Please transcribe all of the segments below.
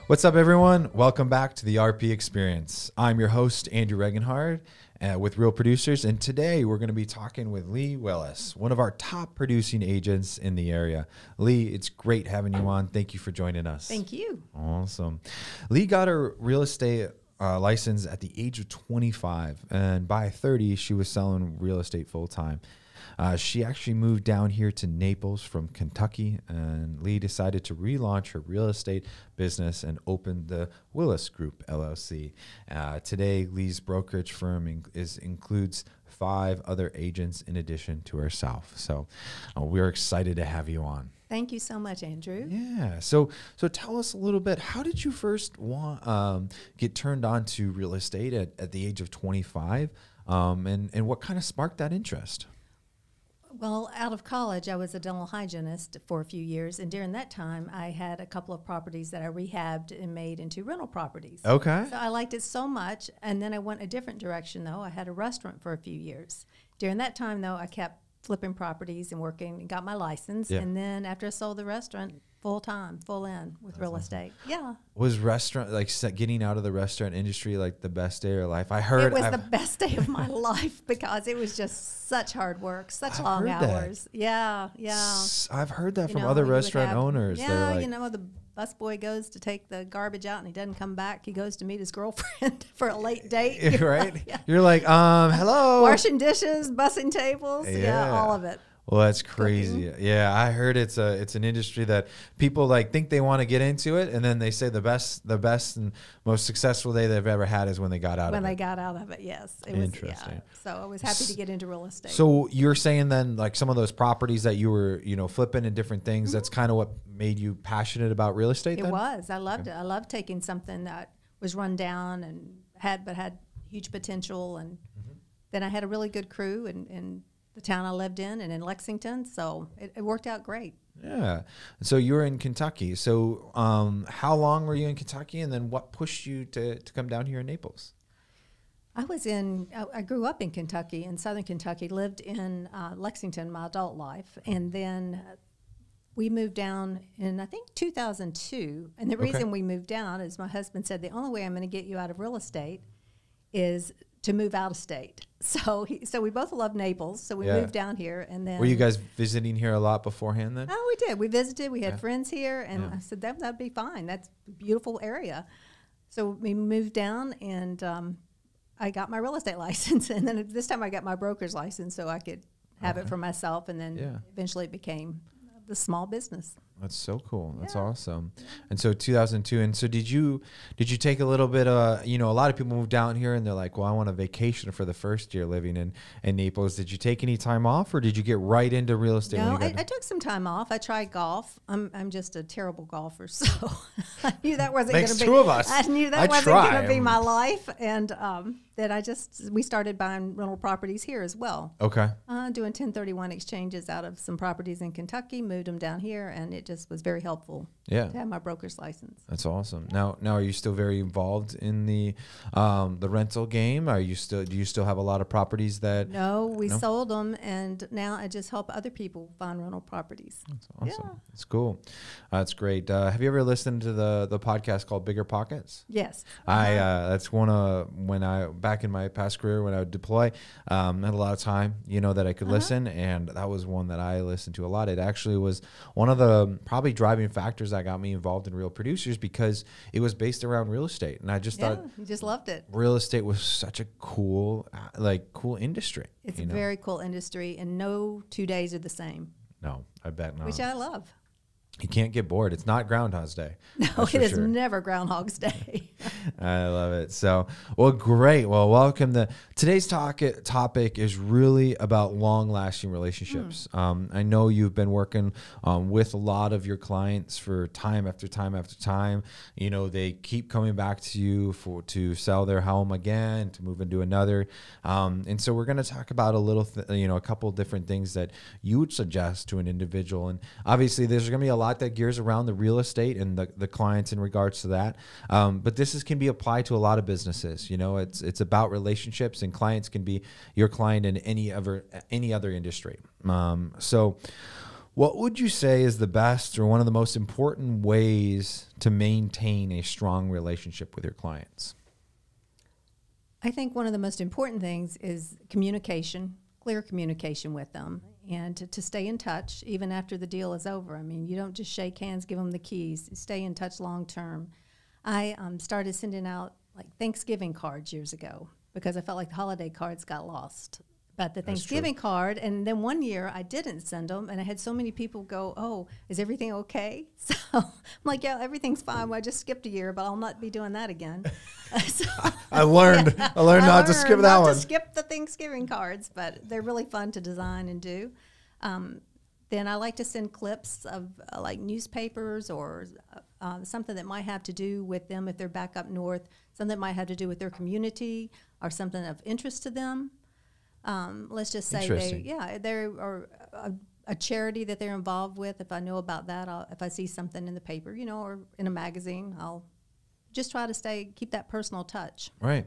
What's up, everyone? Welcome back to the RP Experience. I'm your host, Andrew Regenhard, with Real Producers, and today we're going to be talking with Lee Willis, one of our top producing agents in the area. Lee, it's great having you on. Thank you for joining us. Thank you. Awesome. Lee got her real estate license at the age of 25, and by 30, she was selling real estate full-time. She actually moved down here to Naples from Kentucky, and Lee decided to relaunch her real estate business and opened the Willis Group, LLC. Today, Lee's brokerage firm includes 5 other agents in addition to herself. So we're excited to have you on. Thank you so much, Andrew. Yeah. So tell us a little bit, how did you first get turned on to real estate at the age of 25? And what kind of sparked that interest? Well, out of college, I was a dental hygienist for a few years, and during that time, I had a couple of properties that I rehabbed and made into rental properties. Okay. So I liked it so much, and then I went a different direction, though. I had a restaurant for a few years. During that time, though, I kept flipping properties and working and got my license, and then after I sold the restaurant, full-time, full-in with real estate. Yeah. Was restaurant, like getting out of the restaurant industry, like the best day of your life? I heard it was the best day of my life because it was just such hard work, such long hours. Yeah, yeah. I've heard that from other restaurant owners. Yeah, like, the busboy goes to take the garbage out and he doesn't come back. He goes to meet his girlfriend for a late date. Right? Yeah. You're like, hello. Washing dishes, bussing tables. Yeah, all of it. Well, that's crazy. Cooking. Yeah, I heard it's an industry that people like think they want to get into it, and then they say the best and most successful day they've ever had is when they got out of it. When they got out of it, yes. It Interesting. Was, yeah. So I was happy to get into real estate. So you're saying then, like some of those properties that you were, flipping and different things, that's kind of what made you passionate about real estate? It was. I loved it. I loved taking something that was run down and had huge potential, and then I had a really good crew and the town I lived in and in Lexington, so it worked out great. Yeah. So you were in Kentucky. So how long were you in Kentucky, and then what pushed you to come down here in Naples? I grew up in Kentucky, in southern Kentucky, lived in Lexington my adult life, and then we moved down in, I think, 2002. And the reason we moved down is my husband said, the only way I'm going to get you out of real estate is to move out of state. So we both love Naples, so we moved down here. And then, were you guys visiting here a lot beforehand then? Oh, we did. We visited. We had friends here, and I said that'd be fine. That's a beautiful area. So we moved down, and I got my real estate license, and then this time I got my broker's license so I could have it for myself, and then eventually it became the small business. That's so cool. That's awesome. And so 2002. And so did you take a little bit of, a lot of people move down here and they're like, well, I want a vacation for the first year living in Naples. Did you take any time off, or did you get right into real estate? No, I took some time off. I tried golf. I'm just a terrible golfer, so I knew that wasn't going to be. Makes two of us. I knew that wasn't going to be my life, and then we started buying rental properties here as well. Okay. Doing 1031 exchanges out of some properties in Kentucky, moved them down here, and it just was very helpful to have my broker's license. That's awesome. Now are you still very involved in the rental game? Do you still have a lot of properties that? No, we sold them, and now I just help other people find rental properties. That's awesome. Yeah. That's cool. That's great. Have you ever listened to the podcast called Bigger Pockets? Yes. That's one of back in my past career when I would deploy, had a lot of time, that I could listen, and that was one that I listened to a lot. It actually was one of the probably driving factors that got me involved in Real Producers, because it was based around real estate, and I just thought you just loved it. Real estate was such a cool industry. It's a very cool industry, and no 2 days are the same. No, I bet not. Which I love. You can't get bored. It's not Groundhog's Day. No, it is never Groundhog's Day. I love it. So, well, great. Well, welcome. Today's topic is really about long-lasting relationships. I know you've been working with a lot of your clients for time after time after time. They keep coming back to you to sell their home again, to move into another. And so we're going to talk about a couple different things that you would suggest to an individual. And obviously, there's going to be a lot that gears around the real estate and the clients in regards to that. But this can be applied to a lot of businesses. It's about relationships, and clients can be your client in any other industry. So What would you say is the best or one of the most important ways to maintain a strong relationship with your clients? I think one of the most important things is communication, clear communication with them, and to stay in touch even after the deal is over. I mean, you don't just shake hands, give them the keys. You stay in touch long term. I started sending out like Thanksgiving cards years ago because I felt like the holiday cards got lost. But the Thanksgiving card, and then one year I didn't send them, and I had so many people go, "Oh, is everything okay?" So I'm like, "Yeah, everything's fine. Well, I just skipped a year, but I'll not be doing that again." So, I learned not to skip that one. To skip the Thanksgiving cards, but they're really fun to design and do. Then I like to send clips of like newspapers or something that might have to do with them if they're back up north, something that might have to do with their community or something of interest to them. Let's just say they're a charity that they're involved with. If I know about that, if I see something in the paper, or in a magazine, I'll just try to keep that personal touch. Right.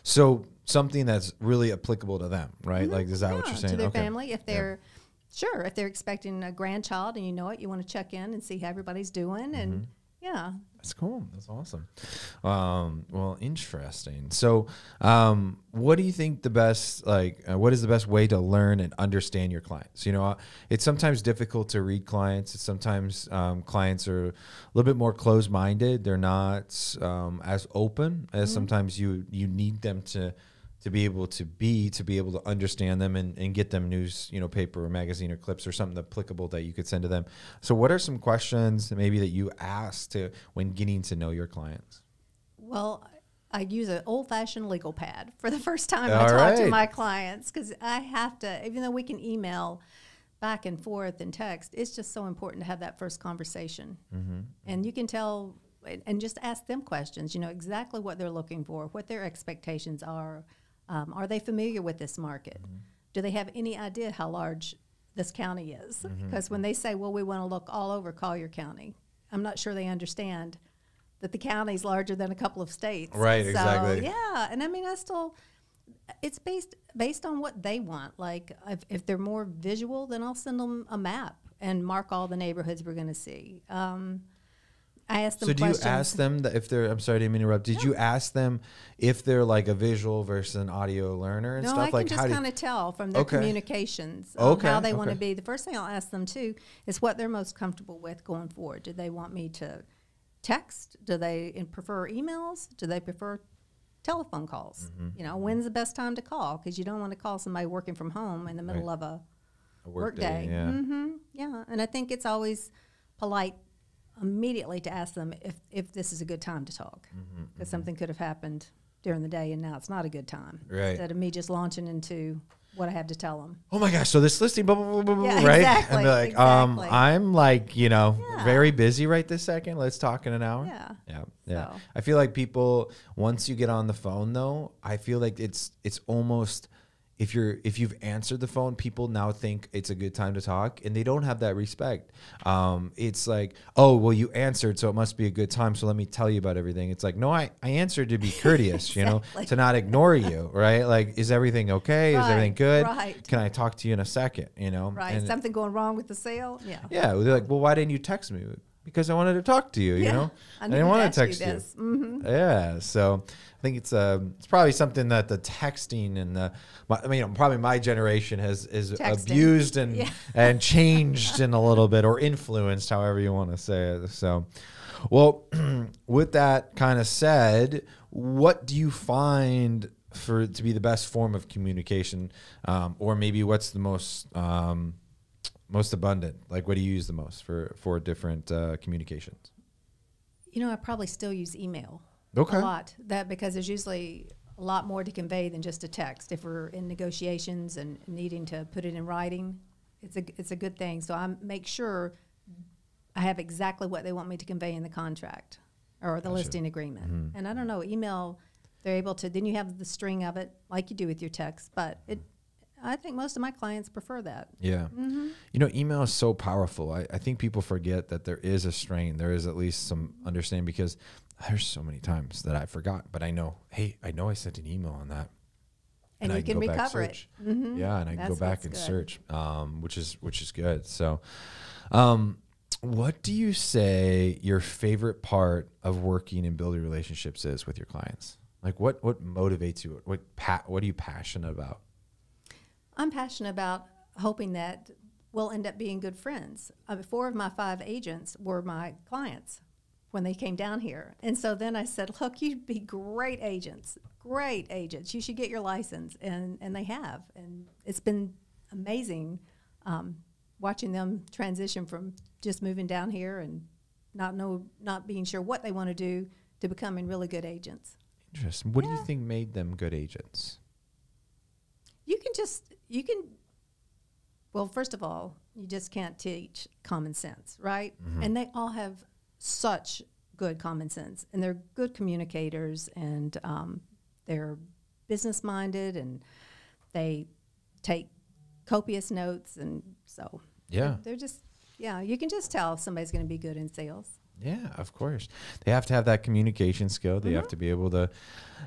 So something that's really applicable to them, right? Like, is that what you're saying? To their family. If they're if they're expecting a grandchild and you want to check in and see how everybody's doing, and that's cool. That's awesome. Well, interesting. So, what do you think what is the best way to learn and understand your clients? It's sometimes difficult to read clients. It's sometimes clients are a little bit more closed-minded. They're not as open as sometimes you need them to be able to understand them and get them news, paper or magazine or clips or something applicable that you could send to them. So what are some questions maybe that you ask when getting to know your clients? Well, I use an old-fashioned legal pad for the first time I talk to my clients, because I have to, even though we can email back and forth and text, it's just so important to have that first conversation. And you can tell and just ask them questions, exactly what they're looking for, what their expectations are. Are they familiar with this market? Do they have any idea how large this county is? Because when they say, well, we want to look all over Collier County, I'm not sure they understand that the county's larger than a couple of states. Right, exactly. Yeah, and I mean, it's based on what they want. Like, if they're more visual, then I'll send them a map and mark all the neighborhoods we're going to see. I asked them questions. So do you ask them that if they're, I'm sorry to interrupt, did you ask them if they're like a visual versus an audio learner and stuff? No, I can just kind of tell from their communications how they want to be. The first thing I'll ask them too is what they're most comfortable with going forward. Do they want me to text? Do they prefer emails? Do they prefer telephone calls? When's the best time to call? Because you don't want to call somebody working from home in the middle of a work day. Yeah, and I think it's always polite immediately to ask them if this is a good time to talk, because something could have happened during the day and now it's not a good time. Right. Instead of me just launching into what I have to tell them. Oh my gosh! So this listing, blah, blah, blah, blah, yeah, right? Exactly. And be like, exactly. I'm like, very busy right this second. Let's talk in an hour. Yeah. So. I feel like people, once you get on the phone, though, I feel like it's almost. If you've answered the phone, people now think it's a good time to talk, and they don't have that respect. It's like, oh, well, you answered, so it must be a good time. So let me tell you about everything. It's like, no, I answered to be courteous, exactly. To not ignore you, right? Like, is everything okay? Is everything good? Right. Can I talk to you in a second? Right. And something going wrong with the sale? Yeah. Yeah. They're like, well, why didn't you text me? Because I wanted to talk to you. I didn't want to text you. Yeah. So I think it's probably something that the texting and probably my generation has abused and changed in a little bit, or influenced, however you want to say it. So, well, with that kind of said, what do you find to be the best form of communication, or maybe what's the most abundant? Like, what do you use the most for different communications? I probably still use email. Okay. A lot. Because there's usually a lot more to convey than just a text. If we're in negotiations and needing to put it in writing, it's a good thing. So I make sure I have exactly what they want me to convey in the contract or the listing agreement. And I don't know, email, they're able to, then you have the string of it like you do with your text, but I think most of my clients prefer that. Yeah. Email is so powerful. I think people forget that there is a strain. There is at least some understanding, because there's so many times that I forgot, but I know I sent an email on that. And I you can go back recover it. search. Mm-hmm. Yeah, and I can go That's back what's and good. search, which is good. So, what do you say your favorite part of working and building relationships is with your clients? Like what motivates you? What are you passionate about? I'm passionate about hoping that we'll end up being good friends. 4 of my 5 agents were my clients when they came down here. And so then I said, look, you'd be great agents. You should get your license. And they have. And it's been amazing watching them transition from just moving down here and not being sure what they want to do to becoming really good agents. Interesting. What do you think made them good agents? Well, first of all, you just can't teach common sense, right? Mm-hmm. And they all have such good common sense, and they're good communicators, and they're business-minded, and they take copious notes, and so they're just, you can just tell if somebody's going to be good in sales. Yeah, of course. They have to have that communication skill. They have to be able to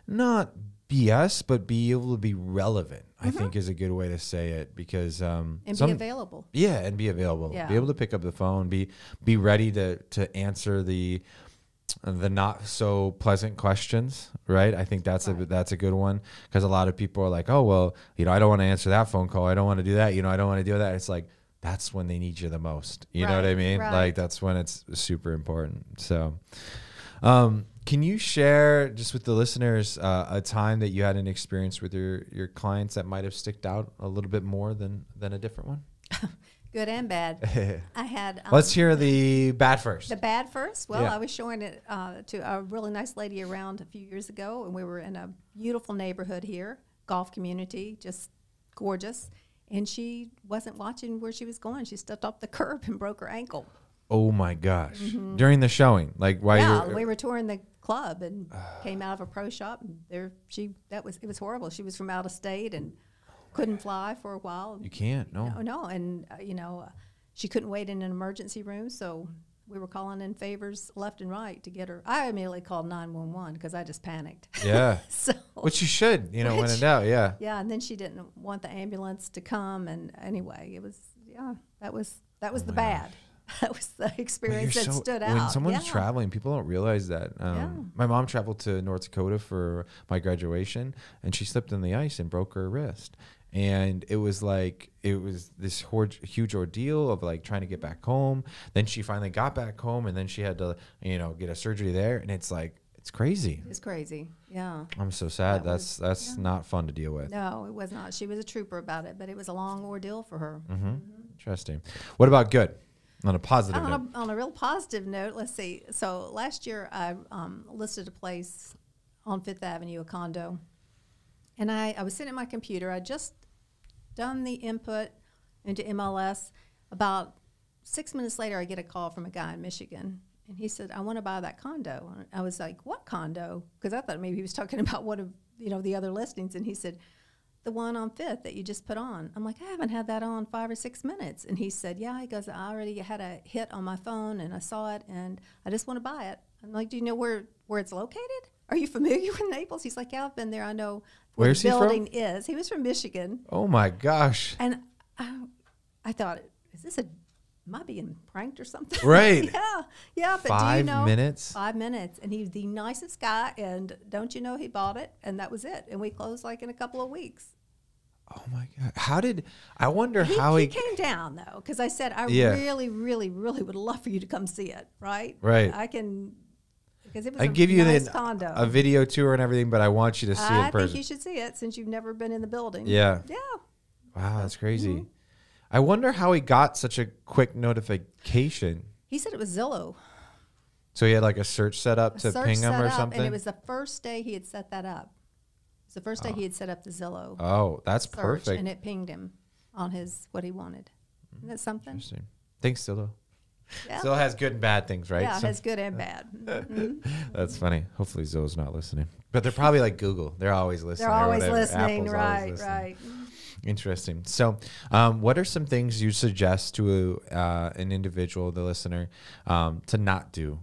not BS, but be able to be relevant, I think is a good way to say it, because and be available. Yeah, and be available. Yeah. Be able to pick up the phone, be ready to answer the not so pleasant questions, right? I think that's a good one, because a lot of people are like, oh, well, I don't want to answer that phone call. I don't want to do that. I don't want to do that. It's like, that's when they need you the most. You know what I mean? Right. Like, that's when it's super important. So, can you share just with the listeners a time that you had an experience with your clients that might have sticked out a little bit more than a different one? Good and bad. I had. Let's hear the bad first. The bad first? Well, I was showing it to a really nice lady around a few years ago, and we were in a beautiful neighborhood here, golf community, just gorgeous. And she wasn't watching where she was going. She stepped off the curb and broke her ankle. Oh my gosh! During the showing, like we were touring the club and came out of a pro shop, and it was horrible. She was from out of state and couldn't fly for a while. You can't, no, and she couldn't wait in an emergency room, so we were calling in favors left and right to get her. I immediately called 911 because I just panicked. Yeah, so which you should, when in doubt. Yeah, yeah, and then she didn't want the ambulance to come, and anyway, it was that was the bad. That was the experience that stood out. When someone's traveling, people don't realize that. My mom traveled to North Dakota for my graduation, and she slipped on the ice and broke her wrist. And it was this huge ordeal of like trying to get back home. Then she finally got back home, and then she had to, get a surgery there. And it's like, it's crazy. It's crazy. Yeah. I'm so sad. That's not fun to deal with. No, it was not. She was a trooper about it, but it was a long ordeal for her. Interesting. What about good? On a positive note. On a real positive note, let's see. So last year I listed a place on Fifth Avenue, a condo. And I was sitting at my computer. I just done the input into MLS. About 6 minutes later, I get a call from a guy in Michigan. And he said, I want to buy that condo. And I was like, what condo? Because I thought maybe he was talking about one of the other listings. And he said, the one on Fifth that you just put on. I'm like, I haven't had that on 5 or 6 minutes. And he said, yeah. He goes, I already had a hit on my phone, and I saw it, and I just want to buy it. I'm like, do you know where it's located? Are you familiar with Naples? He's like, yeah, I've been there. I know where the building is. He was from Michigan. Oh, my gosh. And I thought, am I being pranked or something? Right. Yeah. But 5 minutes? 5 minutes. And he's the nicest guy. And don't you know, he bought it, and that was it. And we closed like in a couple of weeks. Oh, my God. I wonder he, how he came down, though, because I said, I really, really, really would love for you to come see it, right? Right. I can, because it was I give you nice condo. A video tour and everything, but I want you to see it in person. I think you should see it since you've never been in the building. Yeah. Yeah. Wow, that's crazy. I wonder how he got such a quick notification. He said it was Zillow. So he had like a search set up to ping him or something? And it was the first day he had set that up. It's the first day he had set up the Zillow. Oh, that's search, perfect. And it pinged him on what he wanted. Isn't that something? Interesting. Thanks, Zillow. Yeah. Zillow has good and bad things, right? Yeah, it has good and bad. That's funny. Hopefully Zillow's not listening. But they're probably like Google. They're always listening. They're always listening. Apple's always listening. Right. Interesting. So what are some things you suggest to an individual, the listener, to not do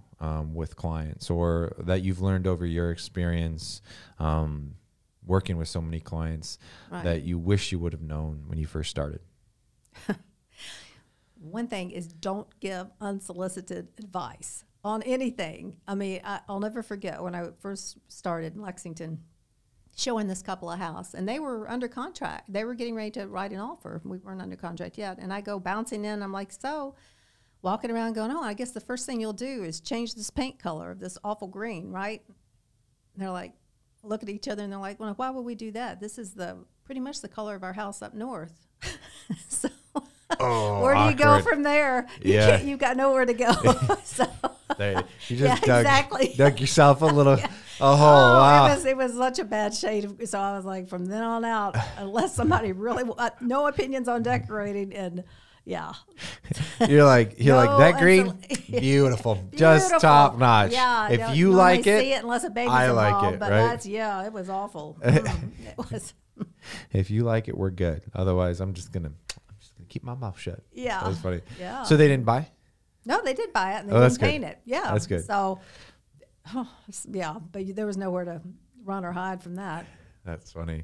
with clients, or that you've learned over your experience working with so many clients that you wish you would have known when you first started? One thing is, don't give unsolicited advice on anything. I mean, I'll never forget when I first started in Lexington, showing this couple a house, and they were under contract. They were getting ready to write an offer. We weren't under contract yet. And I go bouncing in. I'm like, so walking around going, oh, I guess the first thing you'll do is change this paint color of this awful green, right? And they're like, look at each other, and they're like, well, why would we do that? This is pretty much the color of our house up north. So where do you go from there? You've got nowhere to go. So you just exactly. dug yourself a little wow. It was such a bad shade. So I was like, from then on out, unless somebody really no opinions on decorating, and you're like that green, beautiful, just top notch. Yeah, if you like it, see it unless a baby's I involved, like it. But right? It was awful. It was. If you like it, we're good. Otherwise, I'm just gonna keep my mouth shut. Yeah, that was funny. Yeah. So they didn't buy? No, they did buy it, and they didn't paint it. Yeah, that's good. So, but there was nowhere to run or hide from that. That's funny.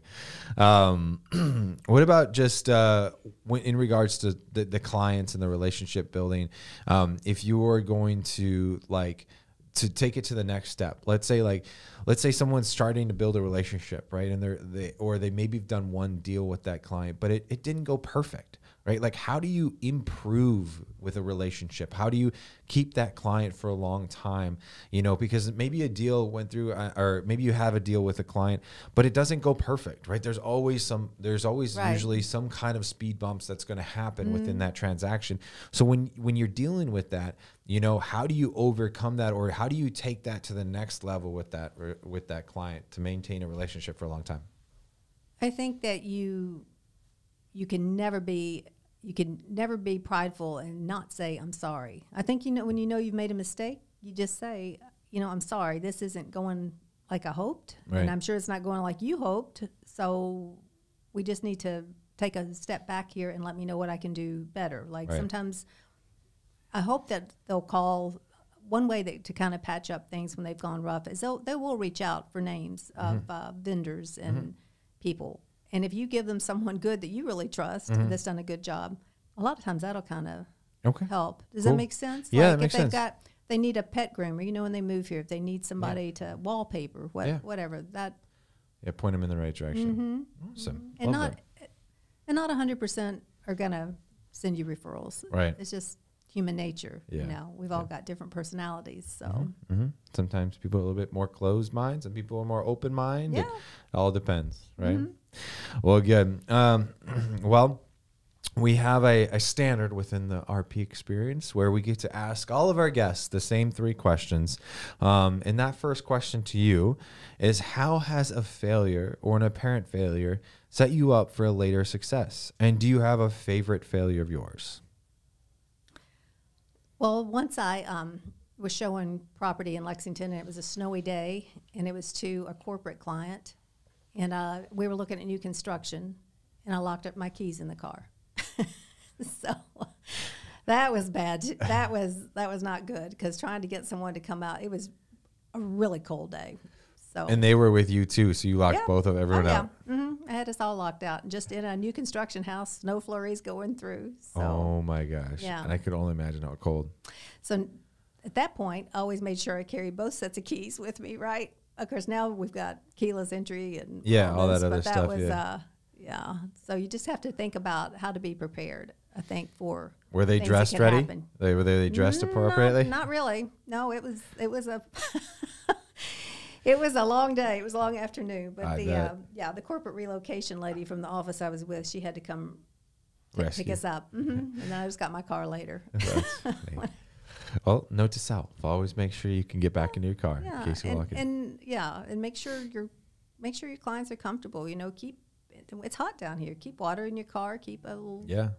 What about just in regards to the clients and the relationship building? If you were going to to take it to the next step, let's say someone's starting to build a relationship, right? And they maybe have done one deal with that client, but it didn't go perfect, right? Like, how do you improve with a relationship? How do you keep that client for a long time? Because maybe a deal went through, or maybe you have a deal with a client, but it doesn't go perfect, right? There's always usually some kind of speed bumps that's going to happen within that transaction. So when you're dealing with that, how do you overcome that, or how do you take that to the next level with that client to maintain a relationship for a long time? I think that you can never be prideful and not say, I'm sorry. I think, when you've made a mistake, you just say, I'm sorry, this isn't going like I hoped. Right. And I'm sure it's not going like you hoped. So we just need to take a step back here and let me know what I can do better. Sometimes I hope that they'll call. One way to kind of patch up things when they've gone rough is they will reach out for names of vendors and people. And if you give them someone good that you really trust that's done a good job, a lot of times that'll kind of help. Does that make sense? Yeah, that makes sense. They need a pet groomer, when they move here, if they need somebody to wallpaper, whatever that. Yeah, point them in the right direction. Awesome. And not 100% are gonna send you referrals. Right. It's just human nature. We've all got different personalities. So sometimes people are a little bit more closed minds, and people are more open minded. It all depends, right? Well, good. Well, we have a standard within the RP experience where we get to ask all of our guests the same 3 questions. And that first question to you is, how has a failure or an apparent failure set you up for a later success? And do you have a favorite failure of yours? Well, once I was showing property in Lexington, and it was a snowy day, and it was to a corporate client, and we were looking at new construction, and I locked up my keys in the car. So that was bad. That was not good, because trying to get someone to come out, it was a really cold day. So, and they were with you too, so you locked both of everyone out. I had us all locked out, just in a new construction house, snow flurries going through. So, oh my gosh! Yeah, and I could only imagine how cold. So at that point, I always made sure I carried both sets of keys with me. Right? Of course, now we've got keyless entry and all that other stuff. So you just have to think about how to be prepared. I think for were they dressed ready? Were they dressed appropriately? Not really. No, it was a. It was a long day. It was a long afternoon. But the corporate relocation lady from the office I was with, she had to come pick us up. And then I just got my car later. Well, note to self: always make sure you can get back into your car in case you walk in. And make sure your clients are comfortable. It's hot down here. Keep water in your car. Keep a little. Yeah.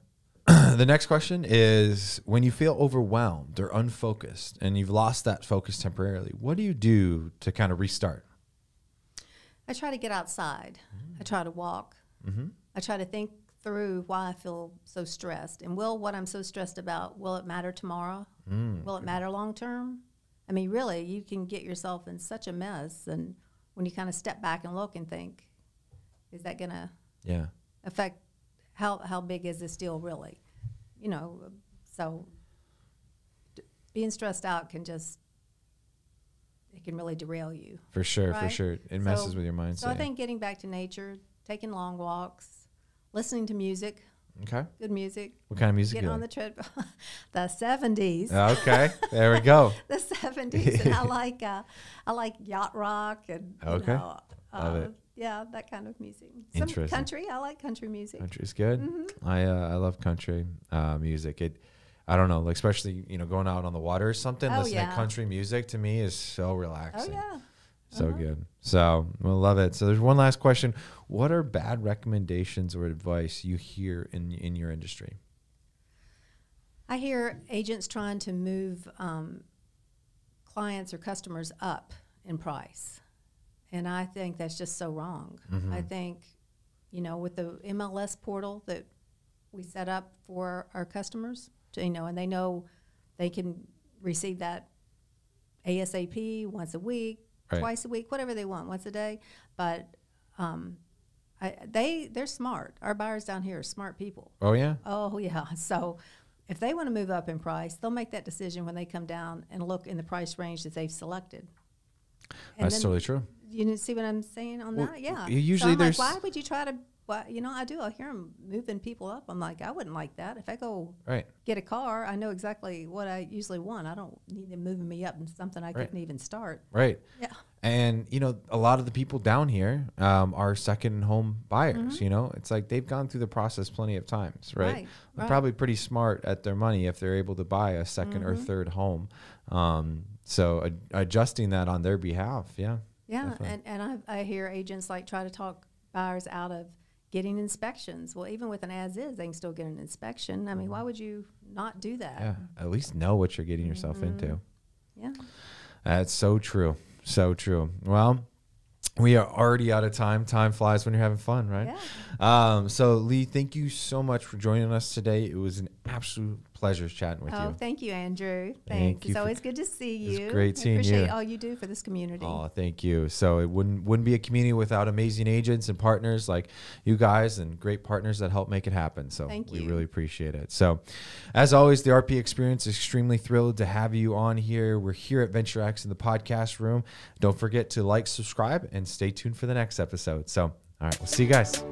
The next question is, when you feel overwhelmed or unfocused and you've lost that focus temporarily, what do you do to kind of restart? I try to get outside. I try to walk. I try to think through why I feel so stressed. And what I'm so stressed about, will it matter tomorrow? Will it matter long term? I mean, really, you can get yourself in such a mess. And when you kind of step back and look and think, is that going to Yeah. affect how big is this deal really? You know, so being stressed out can really derail you. For sure, right? for sure. It messes with your mindset. So I think getting back to nature, taking long walks, listening to music. Okay. Good music. What kind of music? Get on the treadmill. The 70s. Okay. There we go. The 70s. And I like yacht rock and okay. You know, Love it. Yeah, that kind of music. Some Interesting. country. I like country music. Country's good. Mm-hmm. I love country music. I don't know, like especially going out on the water or something. Listening to country music to me is so relaxing. Oh yeah. So good. So we'll love it. So there's one last question. What are bad recommendations or advice you hear in your industry? I hear agents trying to move clients or customers up in price. And I think that's just so wrong. Mm-hmm. I think, with the MLS portal that we set up for our customers, and they know they can receive that ASAP once a week, right. twice a week, whatever they want, once a day. But they're smart. Our buyers down here are smart people. Oh, yeah? Oh, yeah. So if they want to move up in price, they'll make that decision when they come down and look in the price range that they've selected. And that's totally true. You see what I'm saying on that? Yeah. Usually so there's... why would you try to... Well, I do. I hear them moving people up. I'm like, I wouldn't like that. If I go get a car, I know exactly what I usually want. I don't need them moving me up in something I couldn't even start. Right. Yeah. And, a lot of the people down here are second home buyers, It's like they've gone through the process plenty of times, right? They're probably pretty smart at their money if they're able to buy a second or third home. So adjusting that on their behalf, yeah. Yeah, and I hear agents try to talk buyers out of getting inspections. Well, even with an as-is, they can still get an inspection. I mean, why would you not do that? Yeah, at least know what you're getting yourself into. Yeah. That's so true. So true. Well, we are already out of time. Time flies when you're having fun, right? Yeah. So, Lee, thank you so much for joining us today. It was an absolute pleasure chatting with you. Oh, thank you, Andrew. Thanks. It's always good to see you. It's great seeing you. I appreciate all you do for this community. Oh, thank you. So it wouldn't be a community without amazing agents and partners like you guys and great partners that help make it happen. So we really appreciate it. So as always, the RP Experience is extremely thrilled to have you on here. We're here at Venture X in the podcast room. Don't forget to like, subscribe, and stay tuned for the next episode. So, all right, we'll see you guys.